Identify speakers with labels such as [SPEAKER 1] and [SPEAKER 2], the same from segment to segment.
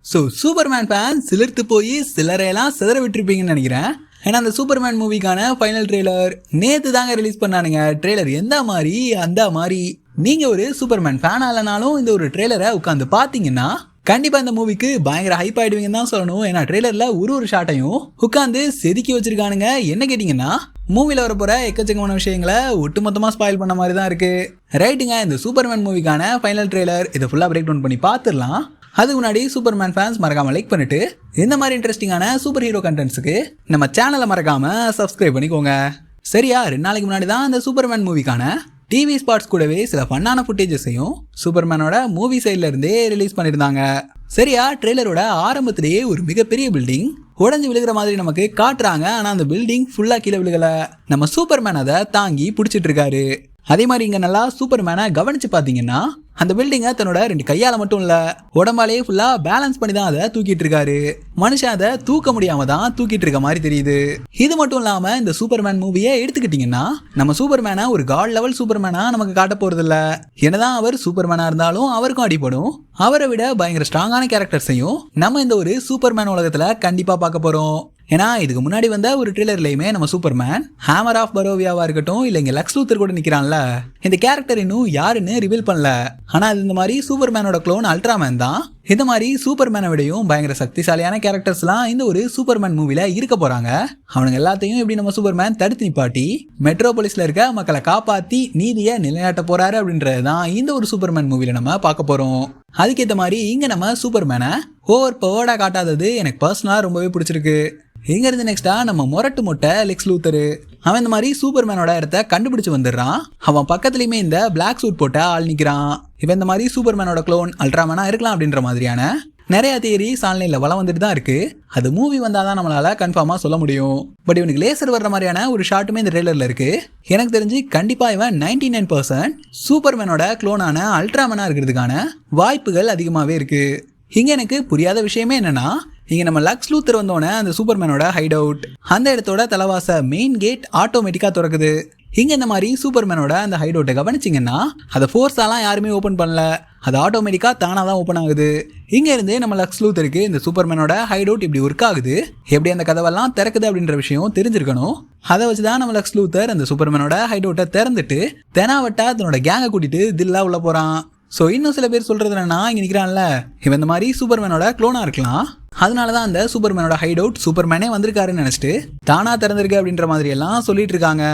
[SPEAKER 1] Superman fan சிலிர்த்து போய் சிலரையெல்லாம் சிதற விட்டுருப்பீங்கன்னு நினைக்கிறேன். ஏன்னா அந்த சூப்பர்மேன் மூவிக்கான ஃபைனல் ட்ரெய்லர் நேற்று தாங்க ரிலீஸ் பண்ணானுங்க. ட்ரெய்லர் எந்த மாதிரி அந்த மாதிரி நீங்கள் ஒரு சூப்பர்மேன் ஃபேன் ஆகலனாலும் இந்த ஒரு ட்ரெய்லரை உட்காந்து பார்த்தீங்கன்னா கண்டிப்பாக இந்த மூவிக்கு பயங்கர ஹைப் ஆகிடுவீங்கன்னு தான் சொல்லணும். ஏன்னா ட்ரெய்லரில் ஒரு ஷாட்டையும் உட்காந்து செதுக்கி வச்சிருக்கானுங்க. என்ன கேட்டிங்கன்னா மூவியில் வரப்போகிற எக்கச்சக்கமான விஷயங்களை ஒட்டுமொத்தமாக ஸ்பாயில் பண்ண மாதிரி தான் இருக்குது. ரைட்டுங்க, இந்த சூப்பர்மேன் மூவிக்கான ஃபைனல் ட்ரெய்லர் இதை ஃபுல்லாக பிரேக் டவுன் பண்ணி பார்த்துடலாம். அதுக்கு முன்னாடி சூப்பர்மேன் ஃபேன்ஸ் மறக்காம லைக் பண்ணிட்டு இந்த மாதிரி இன்ட்ரெஸ்டிங்கான சூப்பர் ஹீரோ கண்டென்ட்ஸுக்கு நம்ம சேனலை மறக்காம சப்ஸ்கிரைப் பண்ணிக்கோங்க. சரியா, 2 நாளைக்கு முன்னாடி தான் இந்த சூப்பர்மேன் மூவிக்கான டிவி ஸ்பாட்ஸ் கூடவே சில ஃபன்னான ஃபுட்டேஜஸையும் சூப்பர்மேனோட மூவி சைட்ல இருந்தே ரிலீஸ் பண்ணியிருந்தாங்க. சரியா, ட்ரெய்லரோட ஆரம்பத்திலேயே ஒரு மிகப்பெரிய பில்டிங் உடஞ்சி விழுகிற மாதிரி நமக்கு காட்டுறாங்க. ஆனால் அந்த பில்டிங் ஃபுல்லாக கீழே விழுகல, நம்ம சூப்பர்மேன் அதை தாங்கி பிடிச்சிட்டு இருக்காரு. அதே மாதிரி இங்கே நல்லா சூப்பர்மேனை கவனிச்சு பார்த்தீங்கன்னா அந்த பில்டிங்கை தன்னோட 2 கையால் மட்டும் இல்லை உடம்பாலேயே ஃபுல்லாக பேலன்ஸ் பண்ணி தான் அதை தூக்கிட்டு இருக்காரு. மனுஷன் அதை தூக்க முடியாம தான் தூக்கிட்டு இருக்க மாதிரி தெரியுது. இது மட்டும் இல்லாமல் இந்த சூப்பர்மேன் மூவியை எடுத்துக்கிட்டிங்கன்னா நம்ம சூப்பர்மேனை ஒரு காட் லெவல் சூப்பர்மேனா நமக்கு காட்ட போறது இல்லை. என்னதான் அவர் சூப்பர்மேனா இருந்தாலும் அவருக்கும் அடிபடும். அவரை விட பயங்கர ஸ்ட்ராங்கான கேரக்டர்ஸையும் நம்ம இந்த ஒரு சூப்பர்மேன் உலகத்தில் கண்டிப்பாக பார்க்க போகிறோம். ஏன்னா இதுக்கு முன்னாடி வந்த ஒரு ட்ரெய்லர்லையுமே நம்ம சூப்பர்மேன் ஹேமர் ஆஃப் பரோவியாவா இருக்கட்டும், இல்லை இங்கே லக்ஸ் லூத்தர் கூட நிற்கிறான்ல, இந்த கேரக்டர் இன்னும் யாருன்னு ரிவீல் பண்ணல. ஆனால் அது இந்த மாதிரி சூப்பர்மேனோட க்ளோன் அல்ட்ராமேன் தான். இந்த மாதிரி சூப்பர்மேனை விடையும் பயங்கர சக்திசாலியான கேரக்டர்ஸ்லாம் இந்த ஒரு சூப்பர்மேன் மூவில இருக்க போறாங்க. அவனுங்க எல்லாத்தையும் எப்படி நம்ம சூப்பர்மேன் தடுத்து நிப்பாட்டி மெட்ரோபோலிஸ்ல இருக்க மக்களை காப்பாத்தி நீதியை நிலைநாட்ட போறாரு அப்படின்றது தான் இந்த ஒரு சூப்பர்மேன் மூவில நம்ம பார்க்க போறோம். அதுக்கேற்ற மாதிரி இங்க நம்ம சூப்பர்மேனை ஓவர் பவர்டா காட்டாதது எனக்கு பர்சனலா ரொம்பவே பிடிச்சிருக்கு. இங்க இருந்து நெக்ஸ்டா நம்ம முரட்டு முட்டை லெக்ஸ் லூத்தரு, அவன் இந்த மாதிரி சூப்பர்மேனோட இடத்த கண்டுபிடிச்சு வந்துடுறான். அவன் பக்கத்துலயுமே இந்த பிளாக் சூட் போட்ட ஆள் நிக்கிறான். இவன் இந்த மாதிரி சூப்பர்மேனோட க்ளோன் அல்ட்ராமேனா இருக்கலாம் அப்படின்ற மாதிரியான நிறைய தியரி ஆன்லைன்ல வளம் வந்துட்டு தான் இருக்கு. அது மூவி வந்தாதான் நம்மளால கன்ஃபார்மா சொல்ல முடியும். பட் இவனுக்கு லேசர் வர்ற மாதிரியான ஒரு ஷாட்டுமே இந்த ட்ரெய்லர்ல இருக்கு. எனக்கு தெரிஞ்சு கண்டிப்பா இவன் 99% சூப்பர்மேனோட க்ளோனான அல்ட்ராமேனா இருக்கிறதுக்கான வாய்ப்புகள் அதிகமாவே இருக்கு. இங்க எனக்கு புரியாத விஷயமே என்னன்னா, இங்க நம்ம லக்ஸ் லூத்தர் வந்தோடனே அந்த சூப்பர்மேனோட ஹைட் அவுட் அந்த இடத்தோட தலைவாச மெயின் கேட் ஆட்டோமேட்டிக்கா திறக்குது. இங்க இந்த மாதிரி சூப்பர்மேனோட அந்த ஹைட் அவுட்டை கவனிச்சிங்கன்னா அதை ஃபோர்ஸாலாம் யாருமே ஓப்பன் பண்ணல, அது ஆட்டோமேட்டிக்கா தானா தான் ஓப்பன் ஆகுது. இங்க இருந்து நம்ம லக்ஸ் லூத்தருக்கு இந்த சூப்பர்மேனோட ஹைட் அவுட் இப்படி ஒர்க் ஆகுது, எப்படி அந்த கதவெல்லாம் திறக்குது அப்படின்ற விஷயம் தெரிஞ்சிருக்கணும். அதை வச்சுதான் நம்ம லக்ஸ் லூத்தர் அந்த சூப்பர்மேனோட ஹைட் அவுட்டை திறந்துட்டு தெனாவட்டா தன்னோட கேங்கை கூட்டிட்டு தில்லா உள்ள போறான். ஸோ இன்னும் சில பேர் சொல்றது என்னன்னா, இங்கே நிற்கிறான்ல இவன் இந்த மாதிரி சூப்பர்மேனோட க்ளோனா இருக்கலாம், அதனால தான் அந்த சூப்பர்மேனோட ஹைட் அவுட் சூப்பர்மேனே வந்திருக்காருன்னு நினச்சிட்டு தானா திறந்திருக்கு அப்படின்ற மாதிரி எல்லாம் சொல்லிட்டு இருக்காங்க.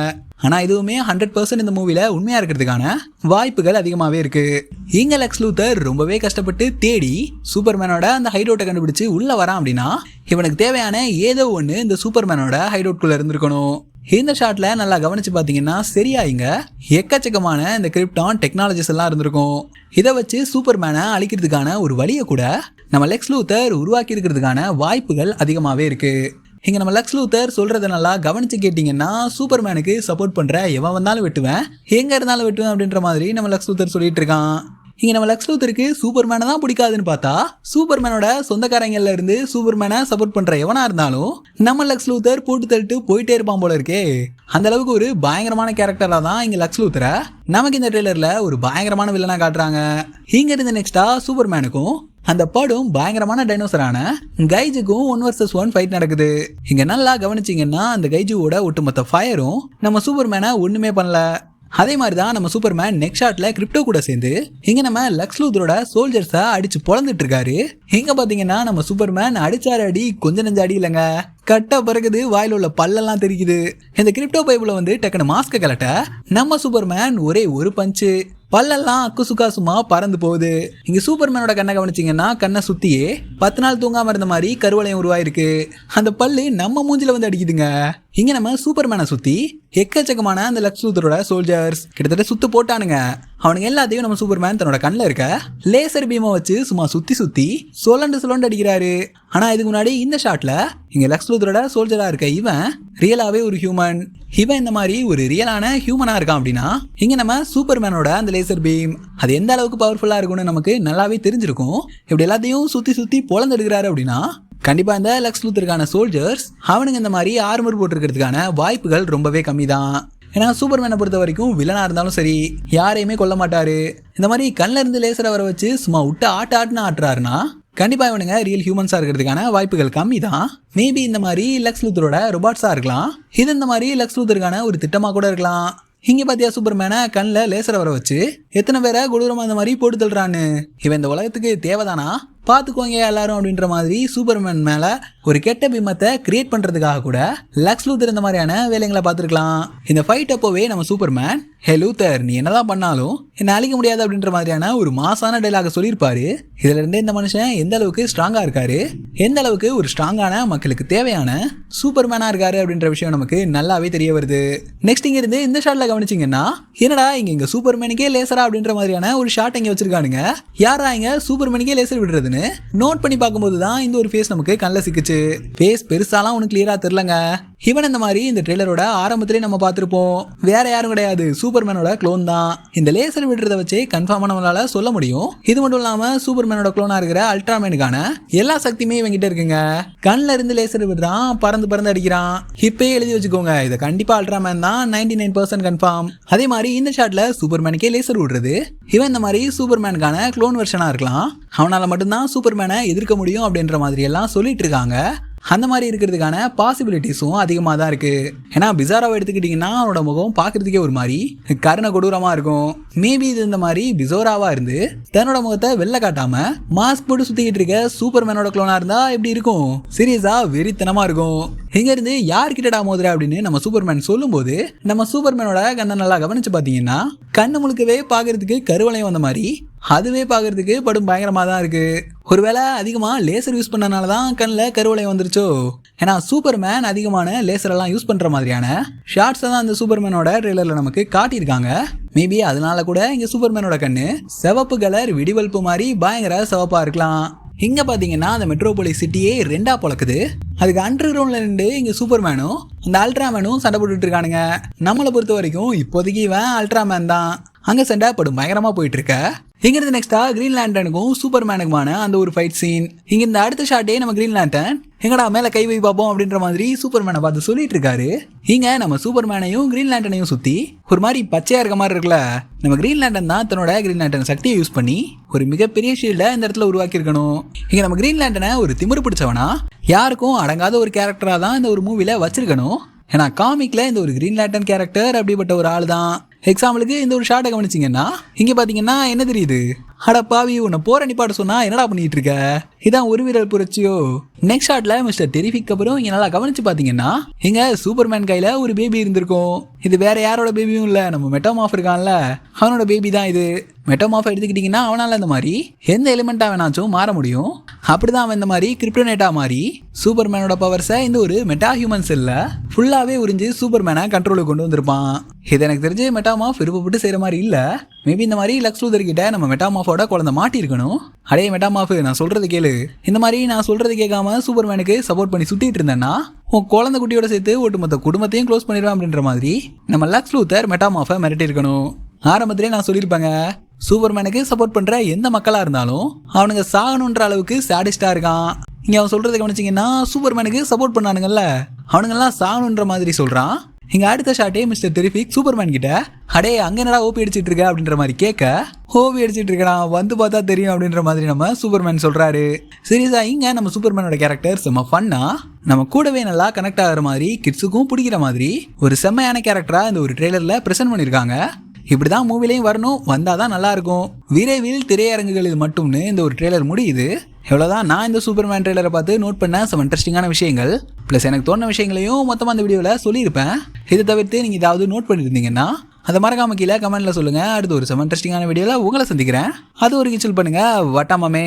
[SPEAKER 1] ஆனால் இதுவுமே 100% இந்த மூவில உண்மையா இருக்கிறதுக்கான வாய்ப்புகள் அதிகமாகவே இருக்கு. இங்க லக்ஸ் லூத்தர் ரொம்பவே கஷ்டப்பட்டு தேடி சூப்பர்மேனோட அந்த ஹைட் அவுட்டை கண்டுபிடிச்சு உள்ள வரான் அப்படின்னா இவனுக்கு தேவையான ஏதோ ஒன்று இந்த சூப்பர்மேனோட ஹைட் அவுட்குள்ள இருந்திருக்கணும். இந்த ஷாட்ல நல்லா கவனிச்சு பார்த்தீங்கன்னா சரியா இங்க எக்கச்சக்கமான இந்த கிரிப்டான் டெக்னாலஜிஸ் எல்லாம் இருந்திருக்கும். இதை வச்சு சூப்பர்மேனை அழிக்கிறதுக்கான ஒரு வழியை கூட நம்ம லக்ஸ் லூத்தர் உருவாக்கி இருக்கிறதுக்கான வாய்ப்புகள் அதிகமாகவே இருக்கு. இங்க நம்ம லக்ஸ் லூத்தர் சொல்றதை நல்லா கவனிச்சு கேட்டீங்கன்னா சூப்பர்மேனுக்கு சப்போர்ட் பண்ற எவன் வந்தாலும் வெட்டுவேன், எங்க இருந்தாலும் வெட்டுவேன் அப்படின்ற மாதிரி நம்ம லக்ஸ் லூத்தர் சொல்லிட்டு இருக்கான். இங்க நம்ம லக்ஸ் லூத்தருக்கு சூப்பர்மேனை தான் பிடிக்காதுன்னு பார்த்தா சூப்பர்மேனோட சொந்தக்காரங்கள்ல இருந்து சூப்பர்மேனை சப்போர்ட் பண்ற எவனா இருந்தாலும் நம்ம லக்ஸ் லூத்தர் போட்டு தள்ளிட்டு போயிட்டே இருப்பான் போல இருக்கே. அந்த அளவுக்கு ஒரு பயங்கரமான கேரக்டரா தான் இங்க லக்ஸ் லூத்தரை நமக்கு இந்த ட்ரெய்லர்ல ஒரு பயங்கரமான வில்லனா காட்டுறாங்க. இங்க இருந்து நெக்ஸ்டா சூப்பர்மேனுக்கும் அந்த படம் பயங்கரமான டைனோசரான கைஜுக்கும் 1 vs 1 ஃபைட் நடக்குது. இங்க நல்லா கவனிச்சிங்கன்னா அந்த கைஜுவோட ஒட்டுமொத்த ஃபயரும் நம்ம சூப்பர்மேனை ஒண்ணுமே பண்ணல. அதே மாதிரி தான் நம்ம சூப்பர்மேன் நெக்ஸ்ட் ஷாட்ல கிரிப்டோ கூட சேர்ந்து இங்க நம்ம லக்ஸ் லூத்தரோட சோல்ஜர்ஸை அடிச்சு பொழந்துட்டு இருக்காரு. இங்க பாத்தீங்கன்னா நம்ம சூப்பர்மேன் அடிச்சாரு அடி கொஞ்ச நெஞ்ச அடி இல்லைங்க, கட்ட பிறகுது வாயில உள்ள பல்லெல்லாம் தெரிக்குது. இந்த கிரிப்டோ பைப்புல வந்து டக்குனு மாஸ்க கலட்ட நம்ம சூப்பர்மேன் ஒரே ஒரு பஞ்சு பல்லெல்லாம் அக்குசுக்கா சும்மா பறந்து போகுது. இங்க சூப்பர்மேனோட கண்ணை கவனிச்சிங்கன்னா கண்ணை சுத்தியே 10 நாள் தூங்காம இருந்த மாதிரி கருவளையம் உருவாயிருக்கு. அந்த பல்லு நம்ம மூஞ்சில வந்து அடிக்குதுங்க. இங்க நம்ம சூப்பர்மேனை சுத்தி எக்கச்சக்கமான அந்த லக்ஸ் லூத்தரோட சோல்ஜர்ஸ் கிட்டத்தட்ட சுத்து போட்டானுங்க. அவனுங்க எல்லாத்தையும் நம்ம சூப்பர்மேன் தன்னோட கண்ணில் இருக்க லேசர் பீமை வச்சு சும்மா சுத்தி சுத்தி சொலண்டு அடிக்கிறாரு. ஆனா இதுக்கு முன்னாடி இந்த ஷாட்ல இங்க லக்ஸ் லூத்தரோட சோல்ஜரா இருக்க இவன் ரியலாவே ஒரு ஹியூமன். இவன் இந்த மாதிரி ஒரு ரியலான ஹியூமனா இருக்கான் அப்படின்னா இங்க நம்ம சூப்பர்மேனோட அந்த லேசர் பீம் அது எந்த அளவுக்கு பவர்ஃபுல்லா இருக்கும்னு நமக்கு நல்லாவே தெரிஞ்சிருக்கும். இப்படி எல்லாத்தையும் சுத்தி சுத்தி பொழந்து எடுக்கிறாரு அப்படின்னா கண்டிப்பா இந்த லக்ஸ் லூத்தருக்கான சோல்ஜர்ஸ் அவனுங்க இந்த மாதிரி ஆர்மர் போட்டிருக்கிறதுக்கான வாய்ப்புகள் ரொம்பவே கம்மி தான். ஏன்னா சூப்பர்மேனை பொறுத்த வரைக்கும் வில்லனா இருந்தாலும் சரி யாரையுமே கொல்ல மாட்டாரு. இந்த மாதிரி கண்ணில் இருந்து லேசரை வர வச்சு சும்மா விட்டு ஆட்டுன்னு ஆட்டுறாருன்னா கண்டிப்பா இவனுங்க ரியல் ஹியூமன்ஸா இருக்கிறதுக்கான வாய்ப்புகள் கம்மி தான். மேபி இந்த மாதிரி லெக்ஸ் லூத்தரோட ரொபாட்ஸா இருக்கலாம். இது இந்த மாதிரி லெக்ஸ் லூத்தருக்கான ஒரு திட்டமா கூட இருக்கலாம். இங்க பாத்தியா சூப்பர்மேனை கண்ணில் லேசரை வர வச்சு எத்தனை பேரை கொடூரமா இந்த மாதிரி போட்டு தள்ளுறான்னு. இவன் இந்த உலகத்துக்கு தேவைதானா பார்த்துக்கோங்க எல்லாரும் அப்படின்ற மாதிரி சூப்பர்மேன் மேல ஒரு கெட்ட பிம்பத்தை கிரியேட் பண்றதுக்காக கூட லெக்ஸ் லூத்தர் இந்த மாதிரியான வேலைகளை பார்த்துருக்கலாம். இந்த ஃபைட் அப்போவே நம்ம சூப்பர்மேன், ஹே லூத்தர் நீ என்னதான் பண்ணாலும் என்ன அழிக்க முடியாது அப்படின்ற மாதிரியான ஒரு மாசான டைலாக சொல்லியிருப்பாரு. இதுல இருந்தே இந்த மனுஷன் எந்த அளவுக்கு ஸ்ட்ராங்கா இருக்காரு, எந்த அளவுக்கு ஒரு ஸ்ட்ராங்கான மக்களுக்கு தேவையான சூப்பர்மேனா இருக்காரு அப்படின்ற விஷயம் நமக்கு நல்லாவே தெரிய வருது. நெக்ஸ்ட் இங்க இருந்து இந்த ஷாட்ல கவனிச்சிங்கன்னா, என்னடா இங்க சூப்பர்மேனுக்கே லேசரா அப்படின்ற மாதிரியான ஒரு ஷாட் இங்க வச்சிருக்கானுங்க. யாரா இங்க சூப்பர்மேனுக்கே லேசர் விடுறதுன்னு நோட் பண்ணி பார்க்கும்போது தான் இந்த ஒரு ஃபேஸ் நமக்கு கண்ணில் சிக்குச்சு. ஃபேஸ் பெருசாலாம் உனக்கு கிளியரா தெரியலங்க. இவன் இந்த மாதிரி இந்த ட்ரெய்லரோட ஆரம்பத்திலே நம்ம பார்த்திருப்போம். வேற யாரும் கிடையாது, சூப்பர்மேனோட க்ளோன் தான். இந்த லேசர் விடுறத வச்சு கன்ஃபார்மா நம்மளால சொல்ல முடியும். இது மட்டும் இல்லாம சூப்பர்மேனோட க்ளோனா இருக்கிற அல்ட்ராமேனுக்கான எல்லா சக்தியுமே இவங்கிட்ட இருக்குங்க. கண்ணில் இருந்து லேசர் விடுறான், பறந்து பறந்து அடிக்கிறான். இப்பயே எழுதி வச்சுக்கோங்க, இதை கண்டிப்பா அல்ட்ராமேன் தான், 99% கன்ஃபார்ம். அதே மாதிரி இந்த ஷாட்ல சூப்பர்மேனுக்கே லேசர் விடுறது இவன் இந்த மாதிரி சூப்பர்மேனுக்கான க்ளோன் வெர்ஷனா இருக்கலாம். அவனால மட்டும்தான் சூப்பர்மேனை எதிர்க்க முடியும் அப்படின்ற மாதிரி எல்லாம் சொல்லிட்டு இருக்காங்க. அந்த மாதிரி இருக்கிறதுக்கான பாசிபிலிட்டிஸும் அதிகமாக தான் இருக்கு. ஏன்னா பிசாராவை எடுத்துக்கிட்டிங்கன்னா அவனோட முகம் பார்க்கறதுக்கே ஒரு மாதிரி கருணை கொடூரமாக இருக்கும். மேபி இது இந்த மாதிரி பிசோராவா இருந்து தன்னோட முகத்தை வெளில காட்டாம மாஸ்க் போட்டு சுத்திக்கிட்டு இருக்க சூப்பர்மேனோட க்ளோனா இருந்தா எப்படி இருக்கும்? சீரியஸா வெறித்தனமா இருக்கும். இங்க இருந்து யார்கிட்டடா மோதுற அப்படின்னு நம்ம சூப்பர்மேன் சொல்லும் போது நம்ம சூப்பர்மேனோட கண்ணை நல்லா கவனிச்சு பாத்தீங்கன்னா கண்ணு முழுக்கவே பாக்குறதுக்கு கருவளையம் வந்த மாதிரி அதுவே பாக்குறதுக்கு படும் பயங்கரமா தான் இருக்கு. ஒருவேளை அதிகமா லேசர் யூஸ் பண்ணனாலதான் கண்ணில் கருவளையம் வந்துருச்சோ? ஏன்னா சூப்பர்மேன் அதிகமான லேசர் எல்லாம் யூஸ் பண்ற மாதிரியான ஷார்ட்ஸ் தான் அந்த சூப்பர்மேனோட ட்ரெய்லர்ல நமக்கு காட்டியிருக்காங்க. மேபி அதனால கூட இங்க சூப்பர்மேனோட கண்ணு சிவப்பு கலர் விடிவெல்ப்பு மாதிரி பயங்கர சிவப்பா இருக்கலாம். இங்க பாத்தீங்கன்னா அந்த மெட்ரோபோலிஸ் சிட்டியே ரெண்டா பொழக்குது. அதுக்கு அண்டர் கிரவுண்ட்ல இருந்து இங்க சூப்பர்மேனும் அந்த அல்ட்ராமேனும் சண்டை போட்டுட்டு இருக்கானுங்க. நம்மளை பொறுத்த வரைக்கும் இப்போதைக்கு இவன் அல்ட்ராமேன் தான். அங்க சண்டை படும் பயங்கரமா போயிட்டு இருக்க. இங்க இருந்து நெக்ஸ்டா கிரீன் லேண்டனுக்கும் சூப்பர்மேனுக்குமான அந்த ஒரு ஃபைட் சீன். இங்க இந்த அடுத்த ஷாட்டே நம்ம கிரீன் லேண்டன் எங்கடா மேல கை வை பார்ப்போம் அப்படின்ற மாதிரி சூப்பர்மேனை பார்த்து சொல்லிட்டு இருக்காரு. இங்க நம்ம சூப்பர்மேனையும் கிரீன் லேண்டனையும் சுத்தி ஒரு மாதிரி பச்சையா இருக்க மாதிரி இருக்குல்ல. நம்ம கிரீன் லேண்டன் தான் தன்னோட கிரீன் லேண்டன் சக்தியை யூஸ் பண்ணி ஒரு மிகப்பெரிய ஷீல்டை இந்த இடத்துல உருவாக்கி இருக்கணும். இங்க நம்ம கிரீன் லேண்டனை ஒரு திமிரு பிடிச்சவனா யாருக்கும் அடங்காத ஒரு கேரக்டரா தான் இந்த ஒரு மூவில வச்சிருக்கணும். ஏன்னா காமிக்ல இந்த ஒரு கிரீன் லேண்டன் கேரக்டர் அப்படிப்பட்ட ஒரு ஆள் தான். எக்ஸாம்பிளுக்கு இந்த ஒரு ஷாட்டை கவனிச்சிங்கன்னா இங்க பாத்தீங்கன்னா என்ன தெரியுது? அட பாவி, உன்னை போற நிப்பாட்ட சொன்னா என்னடா பண்ணிட்டு இருக்க? இதான் ஒரு வீரல் புரட்சியோ? நெக்ஸ்ட் ஷாட்ல மிஸ்டர் டெரிஃபிக் அப்புறம் இங்க நல்லா கவனிச்சு பாத்தீங்கன்னா இங்க சூப்பர்மேன் கையில ஒரு பேபி இருந்திருக்கும். இது வேற யாரோட பேபியும் இல்ல, நம்ம மெட்டோமார்ஃப் இருக்கான்ல அவனோட பேபி தான் இது. மெட்டோமார்ஃப் எடுத்துக்கிட்டீங்கன்னா அவனால இந்த மாதிரி எந்த எலிமெண்டா வேணாச்சும் மாற முடியும். அப்படிதான் அவன் இந்த மாதிரி கிரிப்டோனேட்டா மாறி சூப்பர்மேனோட பவர்ஸை இந்த ஒரு மெட்டா ஹியூமன் செல்ல ஃபுல்லாவே உறிஞ்சு சூப்பர்மேனை கண்ட்ரோலுக்கு கொண்டு வந்திருப்பான். இது எனக்கு தெரிஞ்சு மெட்டாமார்ஃப் விருப்பப்பட்டு செய்யற மாதிரி இல்ல. மேபி இந்த மாதிரி லெக்ஸ் லூதர் கிட்ட நம்ம மெட்டாமார்ஃபோட குழந்தை மாட்டி இருக்கணும். அடே மெட்டாமார்ஃப், நான் சொல்றது கேளு. இந்த மாதிரி நான் சொல்றது கேட்காம சூப்பர்மேனுக்கு சப்போர்ட் பண்ணி சுத்திட்டு இருந்தேன்னா உன் குழந்தை குட்டியோட சேர்த்து ஒட்டுமொத்த குடும்பத்தையும் க்ளோஸ் பண்ணிடுவேன் அப்படின்ற மாதிரி நம்ம லெக்ஸ் லூதர் மெட்டாமார்ஃபை மிரட்டி இருக்கணும். ஆரம்பத்திலே நான் சொல்லியிருப்பேங்க, சூப்பர்மேனுக்கு சப்போர்ட் பண்ற எந்த மக்களா இருந்தாலும் அவனுங்க சாகணுன்ற அளவுக்கு சாடிஸ்டா இருக்கான். இங்க அவன் சொல்றதை கவனிச்சிங்கன்னா சூப்பர்மேனுக்கு சப்போர்ட் பண்ணானுங்கல்ல அவனுங்கெல்லாம் சாகணுன்ற மாதிரி சொல்றான். இங்க அடுத்த ஷாட்டே மிஸ்டர் டெரிஃபிக் சூப்பர்மேன் கிட்ட அடே அங்க என்னடா ஓபி அடிச்சிட்டு இருக்க அப்படின்ற மாதிரி கேட்க, ஓபி அடிச்சிட்டு இருக்கான் வந்து பார்த்தா தெரியும் அப்படின்ற மாதிரி நம்ம சூப்பர்மேன் சொல்றாரு. சீரியஸா இங்க நம்ம சூப்பர்மேனோட கேரக்டர் செம்ம ஃபன்னா, நம்ம கூடவே நல்லா கனெக்ட் ஆகிற மாதிரி கிட்ஸுக்கும் பிடிக்கிற மாதிரி ஒரு செம்மையான கேரக்டரா இந்த ஒரு ட்ரெய்லர்ல பிரசன்ட் பண்ணிருக்காங்க. இப்படிதான் மூவிலையும் வரணும், வந்தாதான் நல்லா இருக்கும். விரைவில் திரையரங்குகளில் மட்டும்னு இந்த ஒரு ட்ரெய்லர் முடியுது. எவ்வளோதான் நான் இந்த சூப்பர்மேன் ட்ரெய்லரை பார்த்து நோட் பண்ண சம் இன்ட்ரெஸ்டிங்கான விஷயங்கள் ப்ளஸ் எனக்கு தோணுன விஷயங்களையும் மொத்தமாக அந்த வீடியோவில் சொல்லியிருப்பேன். இதை தவிர்த்து நீங்கள் ஏதாவது நோட் பண்ணியிருந்தீங்கன்னா அதை மறக்காம கீழே கமெண்ட்டில் சொல்லுங்கள். அடுத்து ஒரு சம் இன்ட்ரெஸ்டிங்கான வீடியோவில் உங்களை சந்திக்கிறேன். அது ஒரு கிச்சல் பண்ணுங்கள். வட்டாமாமே.